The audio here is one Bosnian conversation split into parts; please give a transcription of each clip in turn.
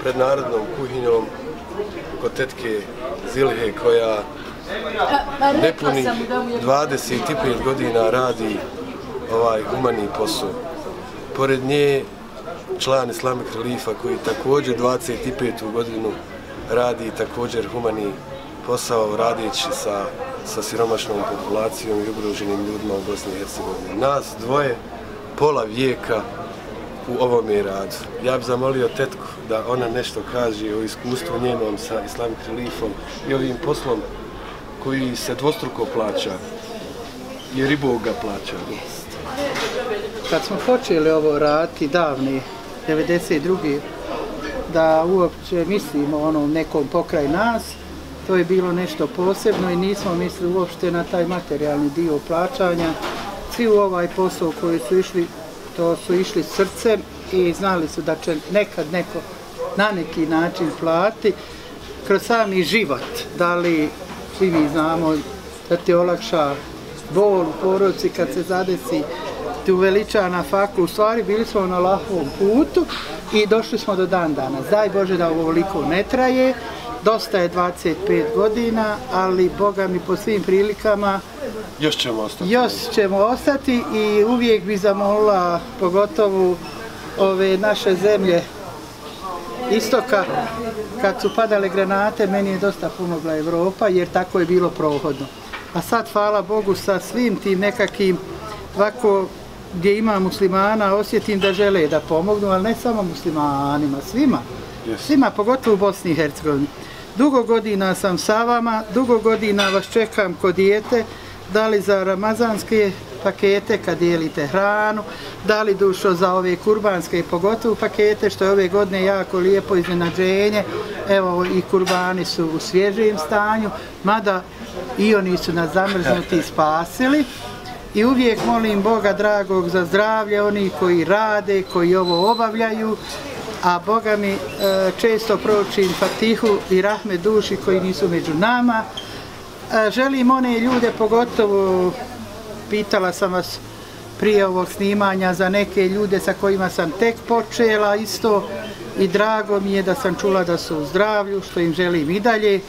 pred narodnom kuhinjom kod tetke Zilhe koja nepunih 25 godina radi ovaj humani posao. Pored nje član Islamic Reliefa koji također 25. godinu radi također humani posao radeći sa siromašnom populacijom i ugroženim ljudima u Bosni i Hercegovini. Nas dvoje pola vijeka u ovome radu. Ja bih zamolio tetku da ona nešto kaže o iskustvu njenom sa Islamic Reliefom i ovim poslom koji se dvostruko plaća, jer i Bog ga plaća. Kad smo počeli ovo raditi davne, 92. da uopće mislimo onom nekom pokraj nas, to je bilo nešto posebno i nismo mislili uopšte na taj materijalni dio plaćanja. Svi u ovaj posao koji su išli, to su išli srcem i znali su da će nekad neko na neki način plati kroz sami život. Da li svi mi znamo da ti olakša bol u porodici kad se zadesi, ti uveliča na faku. U stvari bili smo na lahkom putu i došli smo do dan danas. Daj Bože da ovoliko ne traje. Dosta je 25 godina, ali Boga mi po svim prilikama još ćemo ostati i uvijek bi zamolila, pogotovo ove naše zemlje istoka, kad su padale granate, meni je dosta pomogla Evropa, jer tako je bilo prohodno. A sad, hvala Bogu, sa svim tim nekakvim, ovako, gdje ima muslimana, osjetim da žele da pomognu, ali ne samo muslimanima, svima, pogotovo u Bosni i Hercegovini. Dugo godina sam sa vama, dugo godina vas čekam kod dijete, da li za ramazanske pakete kad dijelite hranu, da li dušo za ove kurbanske pogotovo pakete, što je ove godine jako lijepo iznenađenje. Evo i kurbani su u svježijem stanju, mada i oni su nas zamrznuti spasili. I uvijek molim Boga dragog za zdravlje onih koji rade, koji ovo obavljaju, a Boga mi često proučim Fatihu i rahmet duši koji nisu među nama. Želim one ljude, pogotovo pitala sam vas prije ovog snimanja za neke ljude sa kojima sam tek počela isto i drago mi je da sam čula da su u zdravlju, što im želim i dalje.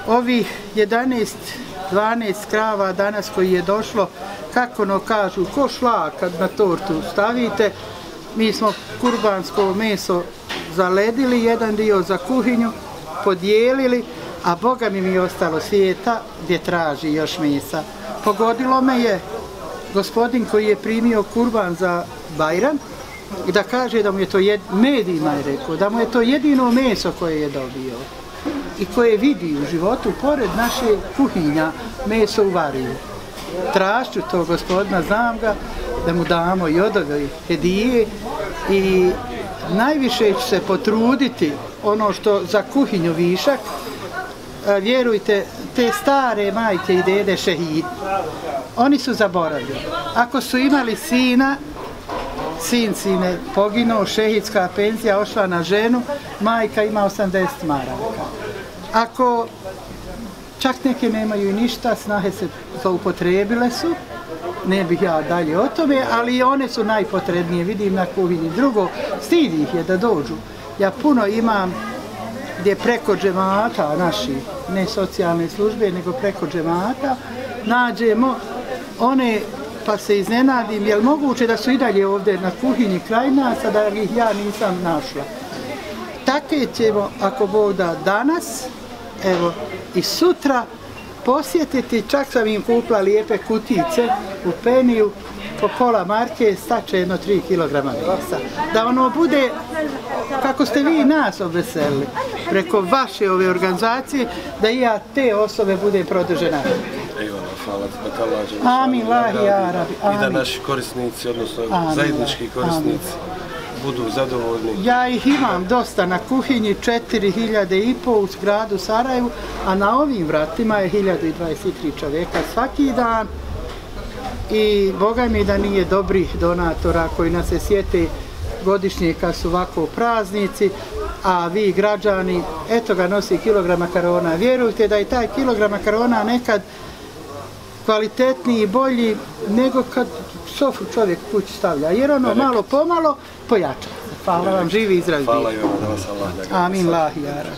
Ovih 11-12 krava danas koji je došlo, kako no kažu, ko šlak kad na tortu stavite, mi smo kurbansko meso zaledili, jedan dio za kuhinju, podijelili, a Boga mi je ostalo svijeta gdje traži još mesa. Pogodilo me je gospodin koji je primio kurban za Bajram i da kaže da mu je to, medijima je rekao, da mu je to jedino meso koje je dobio i koje vidi u životu, pored naše kuhinja, meso uvariju. Trašću to gospodina, znam ga, da mu damo i od ove hedije i najviše ću se potruditi ono što za kuhinju višak. Vjerujte, te stare majke i dede šehidi, oni su zaboravili. Ako su imali sina, sin je poginuo, šehidska penzija ošla na ženu, majka ima 80 maraka. Ako čak neke nemaju i ništa, snahe se zloupotrebile su, ne bih ja dalje o tome, ali i one su najpotrebnije, vidim na kuhinji. Drugo, stid ih je da dođu. Ja puno imam gdje preko džemata naši, ne socijalne službe, nego preko džemata, nađemo one, pa se iznenadim, je li moguće da su i dalje ovdje na kuhinji kraj nas, a da ih ja nisam našla. Take ćemo, ako Bog da, danas, evo, i sutra posjetiti, čak sam im kupila lijepe kutice u Peniju, po pola marke, staće jedno 3 kg mesa. Da ono bude, kako ste vi nas obveselili, preko vaše ove organizacije, da i ja te osobe budem produžena. Amin, lahi, arabi. I da naši korisnici, odnosno zajednički korisnici, budu zadovoljni. Ja ih imam dosta na kuhinji, 4.500 u gradu Sarajevu, a na ovim vratima je 1023 čovjeka svaki dan. I Boga mi da nije dobrih donatora koji nas se sjete godišnje kad su ovako praznici, a vi građani, eto ga nosi kilograma makarona. Vjerujte da je taj kilogram makarona nekad kvalitetniji i bolji nego kad sofru čovjek kući stavlja, jer ono malo pomalo pojača. Hvala vam, živi i zdravi. Hvala i vama, da vas Allah nagradi. Amin, lahi, jara.